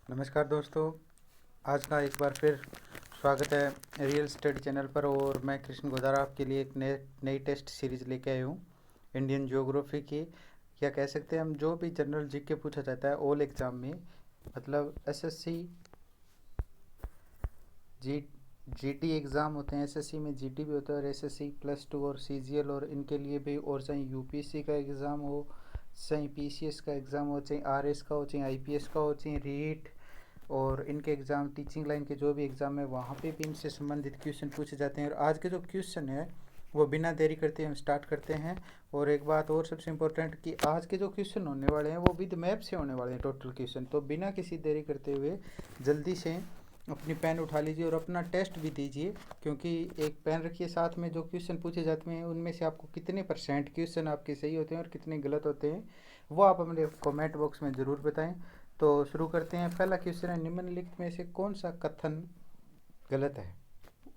नमस्कार दोस्तों। आज का एक बार फिर स्वागत है रियल स्टडी चैनल पर। और मैं कृष्ण गोदारा आपके लिए एक नई टेस्ट सीरीज लेके आया हूँ इंडियन ज्योग्राफी की। या कह सकते हैं हम जो भी जनरल जीके पूछा जाता है ऑल एग्ज़ाम में, मतलब एसएससी जी जीटी एग्ज़ाम होते हैं। एसएससी में जीटी भी होता है और एसएससी +2 और सीजीएल, और इनके लिए भी, और चाहे यूपीएससी का एग्ज़ाम हो, चाहे पीसीएस का एग्ज़ाम हो, चाहे आरएस का हो, चाहे आईपीएस का हो, चाहे रीट, और इनके एग्ज़ाम टीचिंग लाइन के जो भी एग्ज़ाम है वहाँ पे भी इनसे संबंधित क्वेश्चन पूछे जाते हैं। और आज के जो क्वेश्चन है वो बिना देरी करते हम स्टार्ट करते हैं। और एक बात और सबसे इम्पोर्टेंट कि आज के जो क्वेश्चन होने वाले हैं वो विद मैप से होने वाले हैं टोटल क्वेश्चन। तो बिना किसी देरी करते हुए जल्दी से अपनी पेन उठा लीजिए और अपना टेस्ट भी दीजिए, क्योंकि एक पेन रखिए साथ में। जो क्वेश्चन पूछे जाते हैं उनमें से आपको कितने % क्वेश्चन आपके सही होते हैं और कितने गलत होते हैं वो आप अपने कमेंट बॉक्स में ज़रूर बताएं। तो शुरू करते हैं। पहला क्वेश्चन है, निम्नलिखित में से कौन सा कथन गलत है?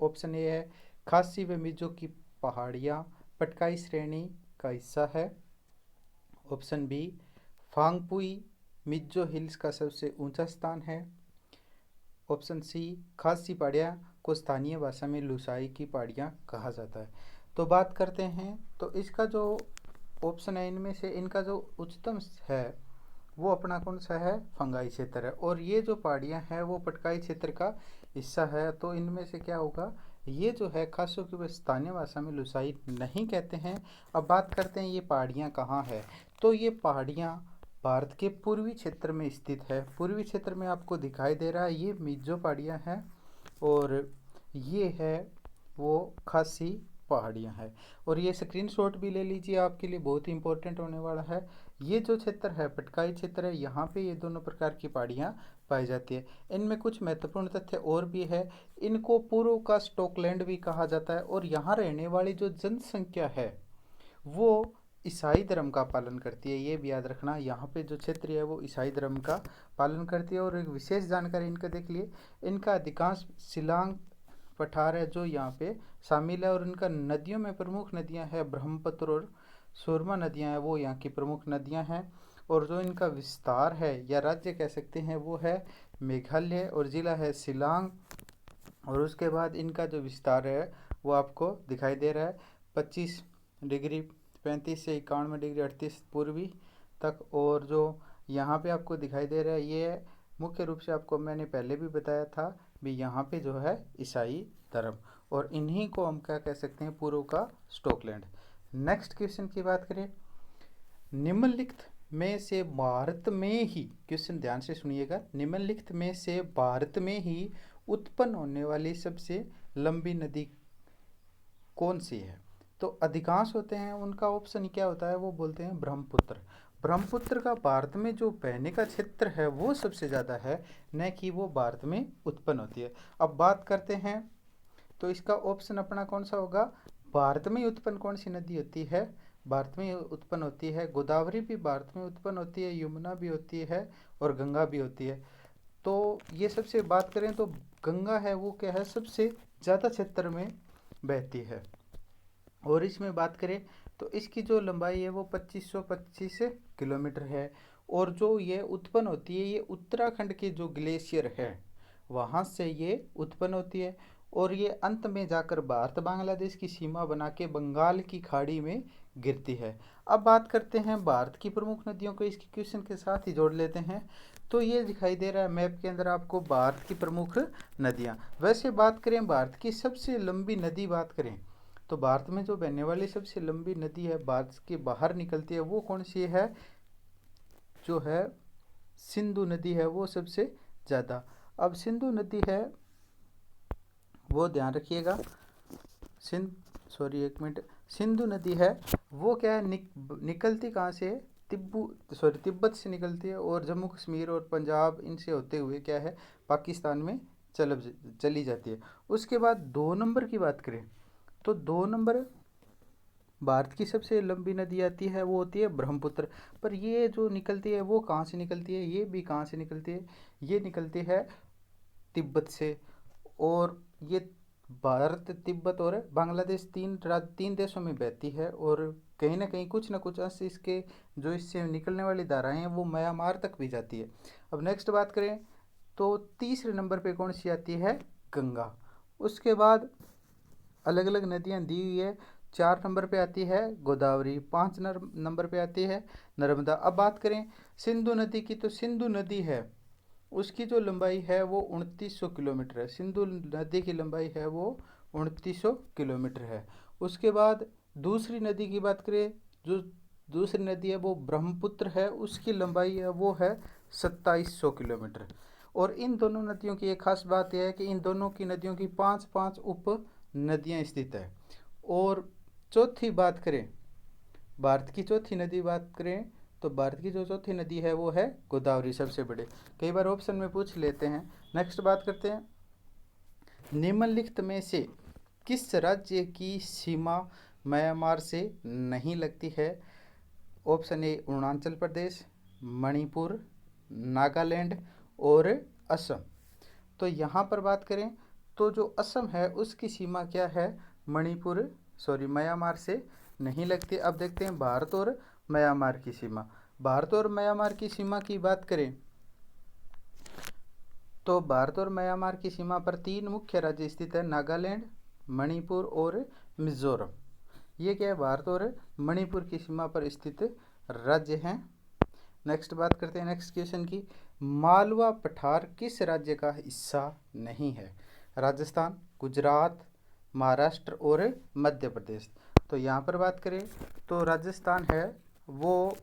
ऑप्शन ए है खासी व मिजो की पहाड़ियाँ पटकाई श्रेणी का हिस्सा है। Option B, Phawngpui Mizo hills का सबसे ऊंचा स्थान है। ऑप्शन सी, खासी पहाड़ियाँ को स्थानीय भाषा में लुसाई की पहाड़ियाँ कहा जाता है। तो बात करते हैं, तो इसका जो ऑप्शन है इनमें से इनका जो उच्चतम है वो अपना कौन सा है? फंगाई क्षेत्र है। और ये जो पहाड़ियाँ हैं वो पटकाई क्षेत्र का हिस्सा है। तो इनमें से क्या होगा? ये जो है खासों की स्थानीय भाषा में लुसाई नहीं कहते हैं। अब बात करते हैं ये पहाड़ियाँ कहाँ है। तो ये पहाड़ियाँ भारत के पूर्वी क्षेत्र में स्थित है। पूर्वी क्षेत्र में आपको दिखाई दे रहा है ये मिजो पहाड़ियाँ हैं, और ये है वो खासी पहाड़ियाँ हैं। और ये स्क्रीनशॉट भी ले लीजिए, आपके लिए बहुत ही इंपॉर्टेंट होने वाला है। ये जो क्षेत्र है पटकाई क्षेत्र है, यहाँ पे ये दोनों प्रकार की पहाड़ियाँ पाई जाती है। इनमें कुछ महत्वपूर्ण तथ्य और भी है। इनको पूर्व का स्टॉकलैंड भी कहा जाता है। और यहाँ रहने वाली जो जनसंख्या है वो ईसाई धर्म का पालन करती है। ये भी याद रखना, यहाँ पे जो क्षेत्र है वो ईसाई धर्म का पालन करती है। और एक विशेष जानकारी इनका देख लिए, इनका अधिकांश शिलांग पठार है जो यहाँ पे शामिल है। और इनका नदियों में प्रमुख नदियाँ हैं ब्रह्मपुत्र और सुरमा नदियाँ हैं, वो यहाँ की प्रमुख नदियाँ हैं। और जो इनका विस्तार है या राज्य कह सकते हैं वो है मेघालय, और ज़िला है शिलांग। और उसके बाद इनका जो विस्तार है वो आपको दिखाई दे रहा है 25 डिग्री 35 से 51 डिग्री 38 पूर्वी तक। और जो यहाँ पे आपको दिखाई दे रहा है ये मुख्य रूप से आपको मैंने पहले भी बताया था भी, यहाँ पे जो है ईसाई धर्म, और इन्हीं को हम क्या कह सकते हैं? पूर्व का स्टॉकलैंड। नेक्स्ट क्वेश्चन की बात करें, निम्नलिखित में से भारत में ही, क्वेश्चन ध्यान से सुनिएगा, निम्नलिखित में से भारत में ही उत्पन्न होने वाली सबसे लंबी नदी कौन सी है? तो अधिकांश होते हैं उनका ऑप्शन क्या होता है? वो बोलते हैं ब्रह्मपुत्र। ब्रह्मपुत्र का भारत में जो बहने का क्षेत्र है वो सबसे ज़्यादा है, न कि वो भारत में उत्पन्न होती है। अब बात करते हैं, तो इसका ऑप्शन अपना कौन सा होगा? भारत में उत्पन्न कौन सी नदी होती है? भारत में उत्पन्न होती है गोदावरी भी भारत में उत्पन्न होती है, यमुना भी होती है, और गंगा भी होती है। तो ये सबसे बात करें तो गंगा है वो क्या है? सबसे ज़्यादा क्षेत्र में बहती है। और इसमें बात करें तो इसकी जो लंबाई है वो 2525 किलोमीटर है। और जो ये उत्पन्न होती है ये उत्तराखंड के जो ग्लेशियर है वहाँ से ये उत्पन्न होती है। और ये अंत में जाकर भारत बांग्लादेश की सीमा बना के बंगाल की खाड़ी में गिरती है। अब बात करते हैं भारत की प्रमुख नदियों को, इसके क्वेश्चन के साथ ही जोड़ लेते हैं। तो ये दिखाई दे रहा है मैप के अंदर आपको भारत की प्रमुख नदियाँ। वैसे बात करें भारत की सबसे लंबी नदी बात करें तो भारत में जो बहने वाली सबसे लंबी नदी है भारत के बाहर निकलती है वो कौन सी है? जो है सिंधु नदी है वो सबसे ज़्यादा। अब सिंधु नदी है वो ध्यान रखिएगा, सिंध सॉरी एक मिनट, सिंधु नदी है वो क्या है? निकलती कहाँ से है? तिब्बत से निकलती है, और जम्मू कश्मीर और पंजाब इनसे होते हुए क्या है? पाकिस्तान में चली जाती है। उसके बाद 2 नंबर की बात करें तो 2 नंबर भारत की सबसे लंबी नदी आती है वो होती है ब्रह्मपुत्र। पर ये जो निकलती है वो कहाँ से निकलती है? ये भी कहाँ से निकलती है? ये निकलती है तिब्बत से। और ये भारत, तिब्बत और बांग्लादेश तीन देशों में बहती है। और कहीं ना कुछ अंश इसके जो इससे निकलने वाली धाराएं हैं वो म्यांमार तक भी जाती है। अब नेक्स्ट बात करें तो तीसरे नंबर पे कौन सी आती है? गंगा। उसके बाद अलग अलग नदियाँ दी हुई है। 4 नंबर पे आती है गोदावरी, 5 नंबर पे आती है नर्मदा। अब बात करें सिंधु नदी की, तो सिंधु नदी है उसकी जो लंबाई है वो 2900 किलोमीटर है। सिंधु नदी की लंबाई है वो 2900 किलोमीटर है। उसके बाद दूसरी नदी की बात करें, जो दूसरी नदी है वो ब्रह्मपुत्र है, उसकी लंबाई है वो है 2700 किलोमीटर। और इन दोनों नदियों की एक खास बात यह है कि इन दोनों की नदियों की 5-5 उप नदियाँ स्थित है। और चौथी बात करें, भारत की चौथी नदी बात करें, तो भारत की जो चौथी नदी है वो है गोदावरी, सबसे बड़े। कई बार ऑप्शन में पूछ लेते हैं। नेक्स्ट बात करते हैं, निम्नलिखित में से किस राज्य की सीमा म्यांमार से नहीं लगती है? ऑप्शन ए अरुणाचल प्रदेश, मणिपुर, नागालैंड और असम। तो यहाँ पर बात करें तो जो असम है उसकी सीमा क्या है? म्यांमार से नहीं लगती। अब देखते हैं भारत और म्यांमार की सीमा। भारत और म्यांमार की सीमा की बात करें तो भारत और म्यांमार की सीमा पर 3 मुख्य राज्य स्थित है, नागालैंड, मणिपुर और मिजोरम। ये क्या है? भारत और मणिपुर की सीमा पर स्थित राज्य हैं। नेक्स्ट बात करते हैं नेक्स्ट क्वेश्चन की, मालवा पठार किस राज्य का हिस्सा नहीं है? राजस्थान, गुजरात, महाराष्ट्र और मध्य प्रदेश। तो यहाँ पर बात करें तो राजस्थान है वो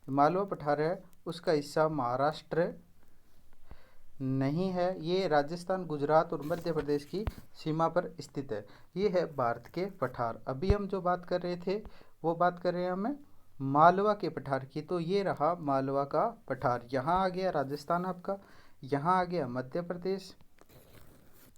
मालवा पठार है उसका हिस्सा महाराष्ट्र नहीं है। ये राजस्थान, गुजरात और मध्य प्रदेश की सीमा पर स्थित है। ये है भारत के पठार। अभी हम जो बात कर रहे थे वो बात कर रहे हैं हम मालवा के पठार की। तो ये रहा मालवा का पठार। यहाँ आ गया राजस्थान आपका, यहाँ आ गया मध्य प्रदेश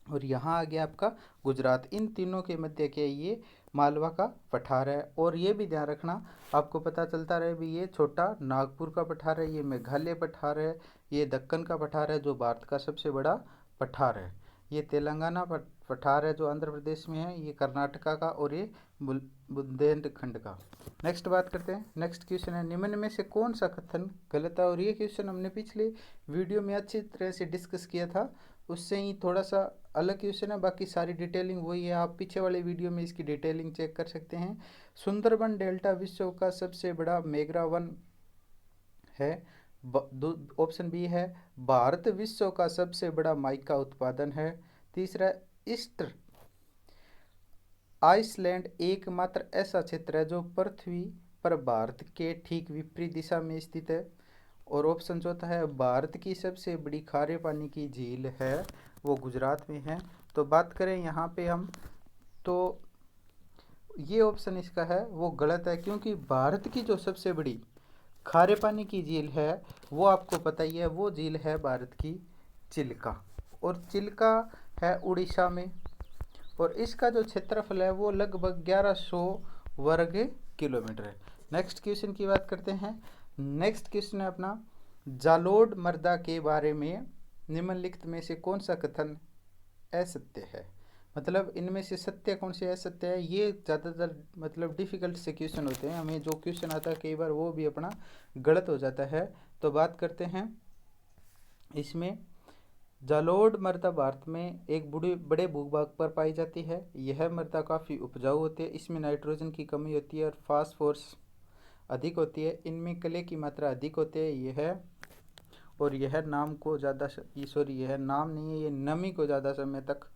और यहाँ आ गया आपका गुजरात। इन तीनों के मध्य के ये मालवा का पठार है। और ये भी ध्यान रखना, आपको पता चलता रहे भी, ये छोटा नागपुर का पठार है, ये मेघालय पठार है, ये दक्कन का पठार है जो भारत का सबसे बड़ा पठार है, ये तेलंगाना पठार है जो आंध्र प्रदेश में है, ये कर्नाटका का और ये बुंदेलखंड का। नेक्स्ट बात करते हैं। नेक्स्ट क्वेश्चन है, निम्न में से कौन सा कथन गलत है? और ये क्वेश्चन हमने पिछले वीडियो में अच्छी तरह से डिस्कस किया था, उससे ही थोड़ा सा अलग क्वेश्चन है, बाकी सारी डिटेलिंग वही है। आप पीछे वाले वीडियो में इसकी डिटेलिंग चेक कर सकते हैं। सुंदरबन डेल्टा विश्व का सबसे बड़ा मेगा वन है। ऑप्शन बी है भारत विश्व का सबसे बड़ा माइका उत्पादन है। तीसरा, ईस्टर आइसलैंड एकमात्र ऐसा क्षेत्र है जो पृथ्वी पर भारत के ठीक विपरीत दिशा में स्थित है। और ऑप्शन चौथा है भारत की सबसे बड़ी खारे पानी की झील है वो गुजरात में है। तो बात करें यहाँ पे हम, तो ये ऑप्शन इसका है वो गलत है, क्योंकि भारत की जो सबसे बड़ी खारे पानी की झील है वो आपको पता ही है, वो झील है भारत की चिल्का। और चिल्का है उड़ीसा में, और इसका जो क्षेत्रफल है वो लगभग 1100 वर्ग किलोमीटर है। नेक्स्ट क्वेश्चन की बात करते हैं। नेक्स्ट क्वेश्चन है अपना, जालोर मृदा के बारे में निम्नलिखित में से कौन सा कथन असत्य है? मतलब इनमें से सत्य कौन से असत्य है? ये ज़्यादातर मतलब डिफ़िकल्ट से क्वेश्चन होते हैं, हमें जो क्वेश्चन आता है कई बार वो भी अपना गलत हो जाता है। तो बात करते हैं इसमें, जालोर मृदा भारत में एक बड़े भूभाग पर पाई जाती है। यह मृदा काफ़ी उपजाऊ होती है, इसमें नाइट्रोजन की कमी होती है और फास्फोरस अधिक होती है। इनमें कले की मात्रा अधिक होती है। यह नाम को ज़्यादा यह नाम नहीं है, ये नमी को ज़्यादा समय तक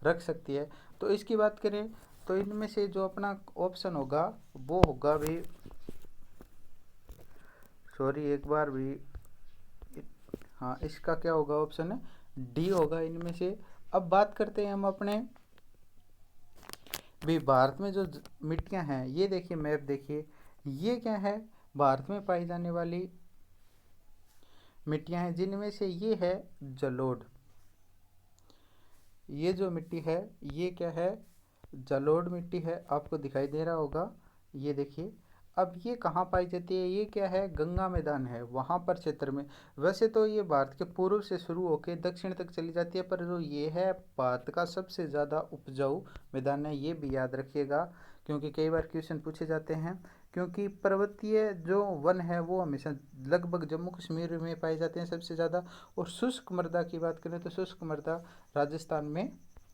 रख सकती है। तो इसकी बात करें तो इनमें से जो अपना ऑप्शन होगा वो होगा भी, एक बार भी, हाँ इसका क्या होगा? ऑप्शन डी होगा इनमें से। अब बात करते हैं हम अपने भी भारत में जो मिट्टियाँ हैं, ये देखिए मैप देखिए, ये क्या है? भारत में पाई जाने वाली मिट्टियाँ हैं, जिनमें से ये है जलोढ़। ये जो मिट्टी है ये क्या है? जलोढ़ मिट्टी है, आपको दिखाई दे रहा होगा, ये देखिए। अब ये कहाँ पाई जाती है? ये क्या है? गंगा मैदान है वहाँ पर क्षेत्र में। वैसे तो ये भारत के पूर्व से शुरू होकर दक्षिण तक चली जाती है, पर जो ये है भारत का सबसे ज़्यादा उपजाऊ मैदान है, ये भी याद रखिएगा, क्योंकि कई बार क्वेश्चन पूछे जाते हैं क्योंकि पर्वतीय जो वन है वो हमेशा लगभग जम्मू कश्मीर में पाए जाते हैं सबसे ज़्यादा, और शुष्क मृदा की बात करें तो शुष्क मृदा राजस्थान में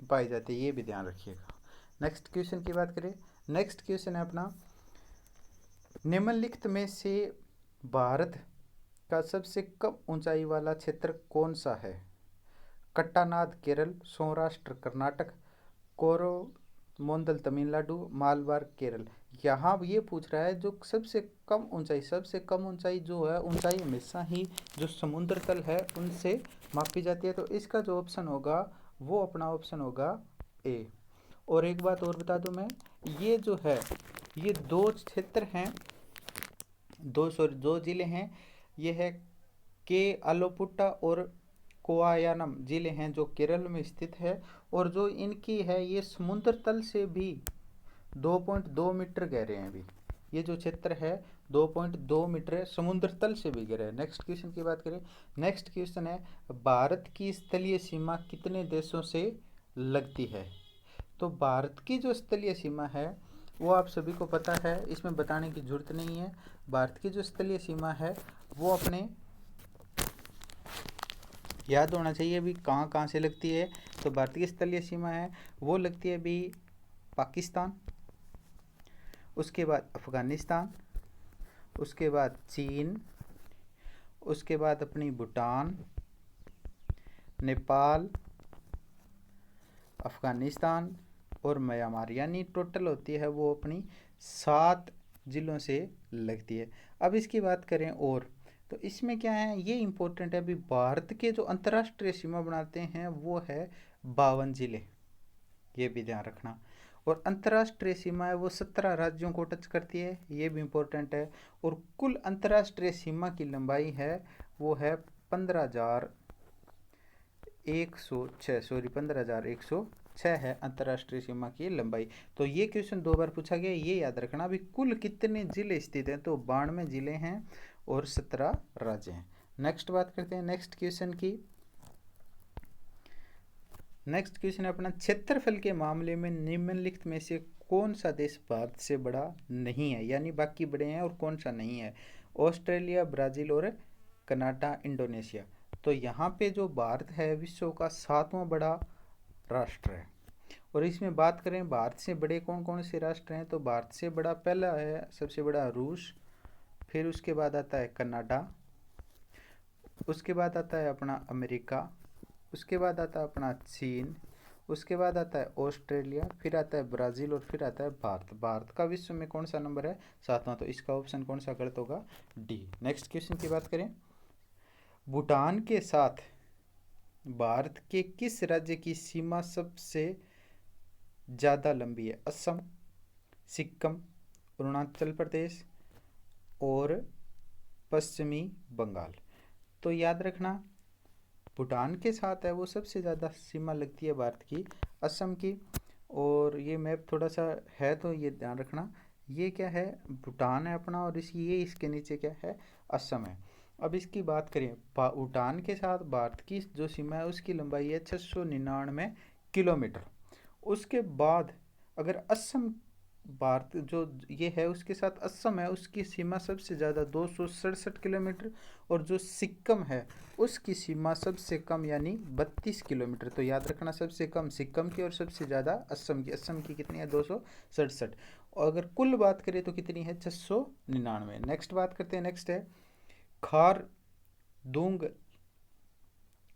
पाई जाती है, ये भी ध्यान रखिएगा। नेक्स्ट क्वेश्चन की बात करें, नेक्स्ट क्वेश्चन है अपना, निम्नलिखित में से भारत का सबसे कम ऊंचाई वाला क्षेत्र कौन सा है? कट्टानाद केरल, सौराष्ट्र कर्नाटक, कोरोमंडल तमिलनाडु, मालवार केरल। यहाँ ये पूछ रहा है जो सबसे कम ऊंचाई, सबसे कम ऊंचाई जो है, ऊंचाई हमेशा ही जो समुद्र तल है उनसे मापी जाती है, तो इसका जो ऑप्शन होगा वो अपना ऑप्शन होगा ए। और एक बात और बता दूं मैं, ये जो है ये दो क्षेत्र हैं, दो जिले हैं, ये है के आलोपुट्टा और कोआयानम जिले हैं जो केरल में स्थित है, और जो इनकी है ये समुद्र तल से भी 2.2 मीटर गहरे हैं। अभी ये जो क्षेत्र है 2.2 मीटर समुद्र तल से भी गहरे हैं। नेक्स्ट क्वेश्चन की बात करें, नेक्स्ट क्वेश्चन है, भारत की स्थलीय सीमा कितने देशों से लगती है? तो भारत की जो स्थलीय सीमा है वो आप सभी को पता है, इसमें बताने की जरूरत नहीं है। भारत की जो स्थलीय सीमा है वो अपने याद होना चाहिए अभी कहाँ कहाँ से लगती है। तो भारतीय स्थलीय सीमा है वो लगती है अभी पाकिस्तान, उसके बाद अफगानिस्तान, उसके बाद चीन, उसके बाद अपनी भूटान, नेपाल, अफगानिस्तान और म्यांमार, यानी टोटल होती है वो अपनी 7 जिलों से लगती है। अब इसकी बात करें और, तो इसमें क्या है ये इंपॉर्टेंट है, अभी भारत के जो अंतर्राष्ट्रीय सीमा बनाते हैं वो है 52 जिले, ये भी ध्यान रखना। और अंतर्राष्ट्रीय सीमा है वो 17 राज्यों को टच करती है, ये भी इंपॉर्टेंट है। और कुल अंतर्राष्ट्रीय सीमा की लंबाई है वो है 15,106 है अंतर्राष्ट्रीय सीमा की लंबाई। तो ये क्वेश्चन 2 बार पूछा गया, ये याद रखना। अभी कुल कितने जिले स्थित हैं? तो 92 जिले हैं और 17 राज्य हैं। नेक्स्ट बात करते हैं नेक्स्ट क्वेश्चन की। नेक्स्ट क्वेश्चन है अपना, क्षेत्रफल के मामले में निम्नलिखित में से कौन सा देश भारत से बड़ा नहीं है? यानी बाकी बड़े हैं और कौन सा नहीं है? ऑस्ट्रेलिया, ब्राज़ील और कनाडा, इंडोनेशिया। तो यहाँ पे जो भारत है विश्व का 7वां बड़ा राष्ट्र है। और इसमें बात करें भारत से बड़े कौन कौन से राष्ट्र हैं, तो भारत से बड़ा पहला है सबसे बड़ा रूस, फिर उसके बाद आता है कनाडा, उसके बाद आता है अपना अमेरिका, उसके बाद आता है अपना चीन, उसके बाद आता है ऑस्ट्रेलिया, फिर आता है ब्राज़ील और फिर आता है भारत। भारत का विश्व में कौन सा नंबर है? 7वां। तो इसका ऑप्शन कौन सा गलत होगा? डी। नेक्स्ट क्वेश्चन की बात करें, भूटान के साथ भारत के किस राज्य की सीमा सबसे ज़्यादा लंबी है? असम, सिक्किम, अरुणाचल प्रदेश और पश्चिमी बंगाल। तो याद रखना भूटान के साथ है वो सबसे ज़्यादा सीमा लगती है भारत की असम की। और ये मैप थोड़ा सा है तो ये ध्यान रखना, ये क्या है भूटान है अपना, और ये इसके नीचे क्या है असम है। अब इसकी बात करें भूटान के साथ भारत की जो सीमा है उसकी लंबाई है 699 किलोमीटर। उसके बाद अगर असम भारत जो ये है उसके साथ असम है उसकी सीमा सबसे ज़्यादा 267 किलोमीटर, और जो सिक्किम है उसकी सीमा सबसे कम यानी 32 किलोमीटर। तो याद रखना सबसे कम सिक्किम की और सबसे ज़्यादा असम की। असम की कितनी है? 267। और अगर कुल बात करें तो कितनी है? 699। नेक्स्ट बात करते हैं, नेक्स्ट है खारदुंग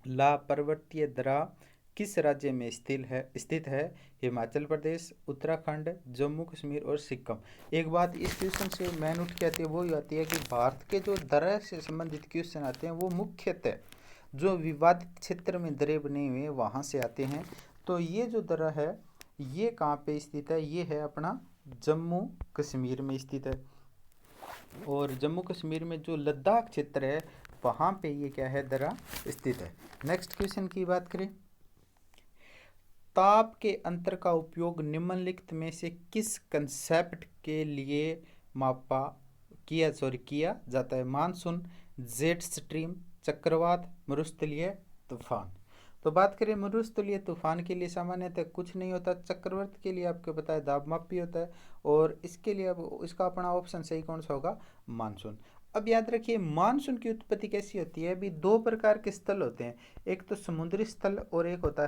ला पर्वतीय दर्रा किस राज्य में स्थित है? हिमाचल प्रदेश, उत्तराखंड, जम्मू कश्मीर और सिक्किम। एक बात इस क्वेश्चन से मैन उठ के आती है वो ये आती है कि भारत के जो दर्रा से संबंधित क्वेश्चन आते हैं वो मुख्यतः जो विवादित क्षेत्र में दर्रे बने हुए वहाँ से आते हैं। तो ये जो दर्रा है ये कहाँ पे स्थित है? ये है अपना जम्मू कश्मीर में स्थित है। और जम्मू कश्मीर में जो लद्दाख क्षेत्र है वहाँ पे ये क्या है दर्रा स्थित है। नेक्स्ट क्वेश्चन की बात करें, ताप के अंतर का उपयोग निम्नलिखित में से किस कंसेप्ट के लिए किया जाता है? मानसून, जेट स्ट्रीम, चक्रवात, मरुस्थलीय तूफान। तो बात करें मरुस्थलीय तूफान के लिए सामान्यतः कुछ नहीं होता, चक्रवात के लिए आपको पता है दाबमापी होता है, और इसके लिए अब इसका अपना ऑप्शन सही कौन सा होगा, मानसून। अब याद रखिए मानसून की उत्पत्ति कैसी होती है, अभी दो प्रकार के स्थल होते हैं, एक तो समुद्री स्थल और एक होता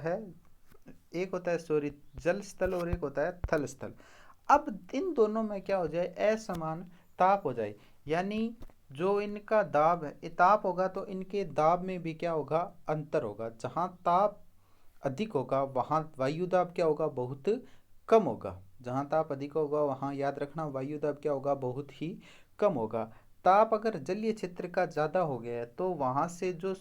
है सॉरी जल स्थल और एक होता है थल स्थल। अब इन दोनों में क्या हो जाए, असमान ताप हो जाए, यानी जो इनका दाब है ताप होगा तो इनके दाब में भी क्या होगा, अंतर होगा। जहाँ ताप अधिक होगा वहाँ वायु दाब क्या होगा, बहुत कम होगा। जहाँ ताप अधिक होगा वहाँ याद रखना वायु दाब क्या होगा, बहुत ही कम होगा। ताप अगर जलीय क्षेत्र का ज़्यादा हो गया है तो वहाँ से जो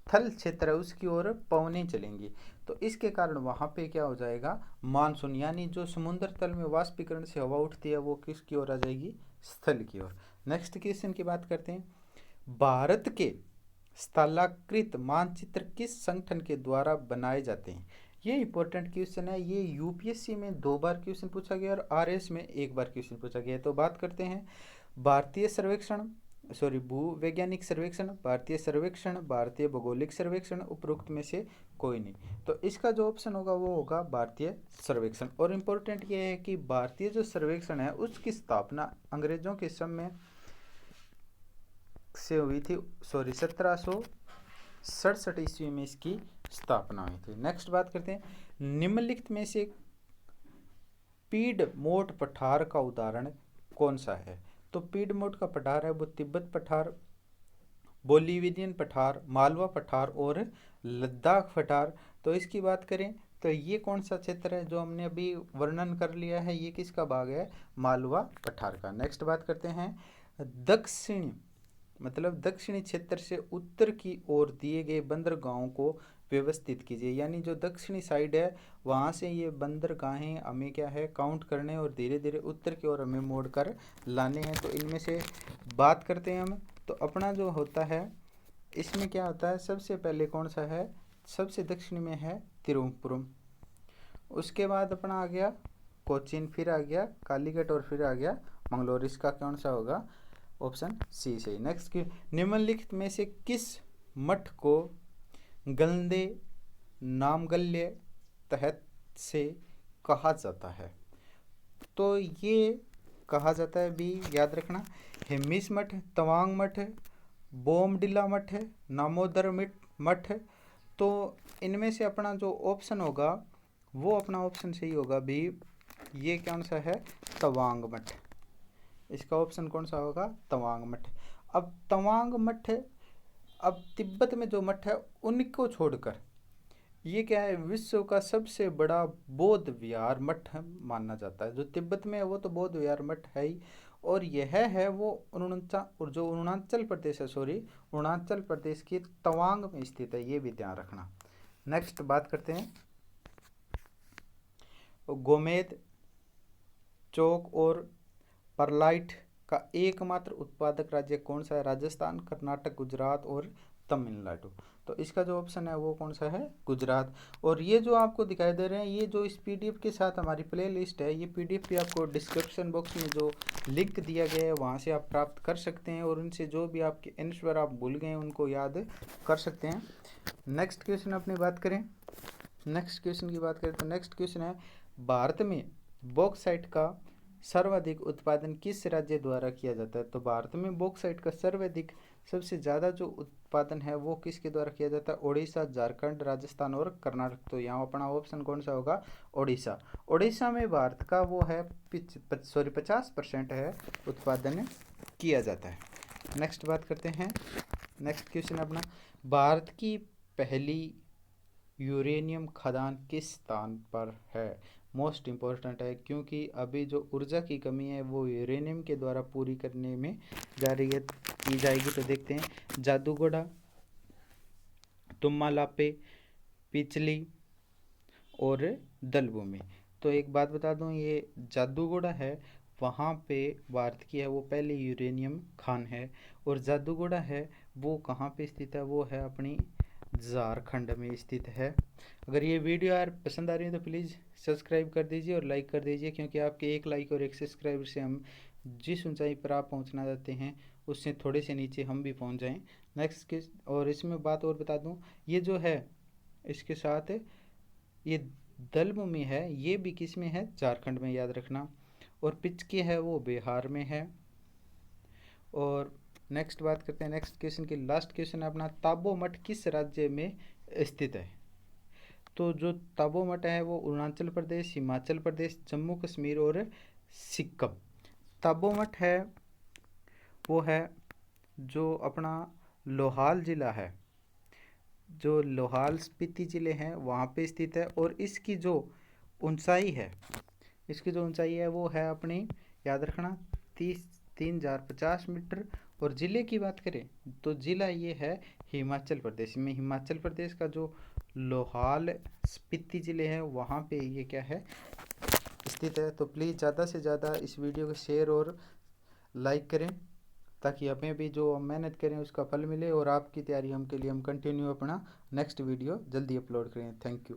थल क्षेत्र है उसकी ओर पवनें चलेंगी, तो इसके कारण वहाँ पे क्या हो जाएगा, मानसून, यानी जो समुद्र तल में वाष्पीकरण से हवा उठती है वो किसकी ओर आ जाएगी, स्थल की ओर। नेक्स्ट क्वेश्चन की बात करते हैं, भारत के स्थलाकृत मानचित्र किस संगठन के द्वारा बनाए जाते हैं। ये इंपॉर्टेंट क्वेश्चन है, ये यूपीएससी में 2 बार क्वेश्चन पूछा गया और आरएस में 1 बार क्वेश्चन पूछा गया है। तो बात करते हैं भारतीय सर्वेक्षण भू वैज्ञानिक सर्वेक्षण, भारतीय सर्वेक्षण, भारतीय भौगोलिक सर्वेक्षण, उपरोक्त में से कोई नहीं। तो इसका जो ऑप्शन होगा वो होगा भारतीय सर्वेक्षण। और इम्पोर्टेंट ये है कि भारतीय जो सर्वेक्षण है उसकी स्थापना अंग्रेजों के समय से हुई थी, 1767 ईस्वी में इसकी स्थापना हुई थी। नेक्स्ट बात करते हैं, निम्नलिखित में से पीडमोट पठार का उदाहरण कौन सा है। तो पीडमोट का पठार है वो तिब्बत पठार, बोलिवियन पठार, मालवा पठार और लद्दाख पठार। तो इसकी बात करें तो ये कौन सा क्षेत्र है जो हमने अभी वर्णन कर लिया है, ये किसका भाग है, मालवा पठार का। नेक्स्ट बात करते हैं, दक्षिणी क्षेत्र से उत्तर की ओर दिए गए बंदरगाहों को व्यवस्थित कीजिए, यानी जो दक्षिणी साइड है वहाँ से ये बंदरगाहें हमें क्या है काउंट करने और धीरे धीरे उत्तर की ओर हमें मोड़ कर लाने हैं। तो इनमें से बात करते हैं हम, तो अपना जो होता है इसमें क्या होता है, सबसे पहले कौन सा है, सबसे दक्षिण में है तिरुवनंतपुरम, उसके बाद अपना आ गया कोचीन, फिर आ गया कालीकट और फिर आ गया मंगलोर। इसका कौन सा होगा, ऑप्शन सी सही। नेक्स्ट की, निम्नलिखित में से किस मठ को गलदे नामगल्य तहत से कहा जाता है। तो ये कहा जाता है भी याद रखना, हेमिस मठ, तवांग मठ, बोमडिला मठ, नामोदर मठ। तो इनमें से अपना जो ऑप्शन होगा वो अपना ऑप्शन सही होगा भी, ये कौन सा है, तवांग मठ। इसका ऑप्शन कौन सा होगा, तवांग मठ। अब तवांग मठ, अब तिब्बत में जो मठ है उनको छोड़कर ये क्या है, विश्व का सबसे बड़ा बौद्ध विहार मठ माना जाता है। जो तिब्बत में है वो तो बौद्ध विहार मठ है ही, और यह है वो अरुणाचल प्रदेश है, अरुणाचल प्रदेश की तवांग में स्थित है, ये भी ध्यान रखना। नेक्स्ट बात करते हैं, गोमेद, चौक और परलाइट का एकमात्र उत्पादक राज्य कौन सा है, राजस्थान, कर्नाटक, गुजरात और तमिलनाडु। तो इसका जो ऑप्शन है वो कौन सा है, गुजरात। और ये जो आपको दिखाई दे रहे हैं ये जो इस पीडीएफ के साथ हमारी प्ले लिस्ट है, ये पीडीएफ भी आपको डिस्क्रिप्शन बॉक्स में जो लिंक दिया गया है वहाँ से आप प्राप्त कर सकते हैं, और उनसे जो भी आपके आंसर आप भूल गए हैं उनको याद कर सकते हैं। नेक्स्ट क्वेश्चन अपनी बात करें, नेक्स्ट क्वेश्चन की बात करें तो नेक्स्ट क्वेश्चन है, भारत में बॉक्साइट का सर्वाधिक उत्पादन किस राज्य द्वारा किया जाता है। तो भारत में बॉक्साइट का सर्वाधिक सबसे ज़्यादा जो उत्पादन है वो किसके द्वारा किया जाता है, ओडिशा, झारखंड, राजस्थान और कर्नाटक। तो यहाँ अपना ऑप्शन कौन सा होगा, ओडिशा। ओडिशा में भारत का वो है 50% है उत्पादन किया जाता है। नेक्स्ट बात करते हैं, नेक्स्ट क्वेश्चन अपना, भारत की पहली यूरेनियम खदान किस स्थान पर है। मोस्ट इम्पोर्टेंट है क्योंकि अभी जो ऊर्जा की कमी है वो यूरेनियम के द्वारा पूरी करने में जा रही है, की जाएगी। तो देखते हैं, जादूगोड़ा, तुम्मालापे, पिचली और दलभूमि। तो एक बात बता दूं, ये जादूगोड़ा है वहाँ पे भारत की है वो पहली यूरेनियम खान है, और जादूगोड़ा है वो कहाँ पे स्थित है, वो है अपनी झारखंड में स्थित है। अगर ये वीडियो यार पसंद आ रही है तो प्लीज़ सब्सक्राइब कर दीजिए और लाइक कर दीजिए, क्योंकि आपके एक लाइक और एक सब्सक्राइब से हम जिस ऊंचाई पर आप पहुंचना चाहते हैं उससे थोड़े से नीचे हम भी पहुंच जाएं। नेक्स्ट किस, और इसमें बात और बता दूं, ये जो है इसके साथ ये दलभूमि है, ये भी किस में है, झारखंड में, याद रखना। और पिचकी है वो बिहार में है। और नेक्स्ट बात करते हैं नेक्स्ट क्वेश्चन की। लास्ट क्वेश्चन है अपना, ताबो मठ किस राज्य में स्थित है? तो जो ताबो मठ है वो अरुणाचल प्रदेश, हिमाचल प्रदेश, जम्मू कश्मीर और सिक्किम। ताबो मठ है वो है जो अपना लोहाल ज़िला है, जो लोहाल स्पीति ज़िले हैं वहाँ पे स्थित है। और इसकी जो ऊंचाई है, इसकी जो ऊंचाई है वो है अपनी, याद रखना, 3,050 मीटर। और ज़िले की बात करें तो ज़िला ये है हिमाचल प्रदेश में। हिमाचल प्रदेश का जो लोहाल स्पीति ज़िले हैं वहाँ पे ये क्या है, स्थित है। तो प्लीज़ ज़्यादा से ज़्यादा इस वीडियो को शेयर और लाइक करें, ताकि हमें भी जो हम मेहनत करें उसका फल मिले, और आपकी तैयारी हम के लिए हम कंटिन्यू अपना नेक्स्ट वीडियो जल्दी अपलोड करें। Thank you.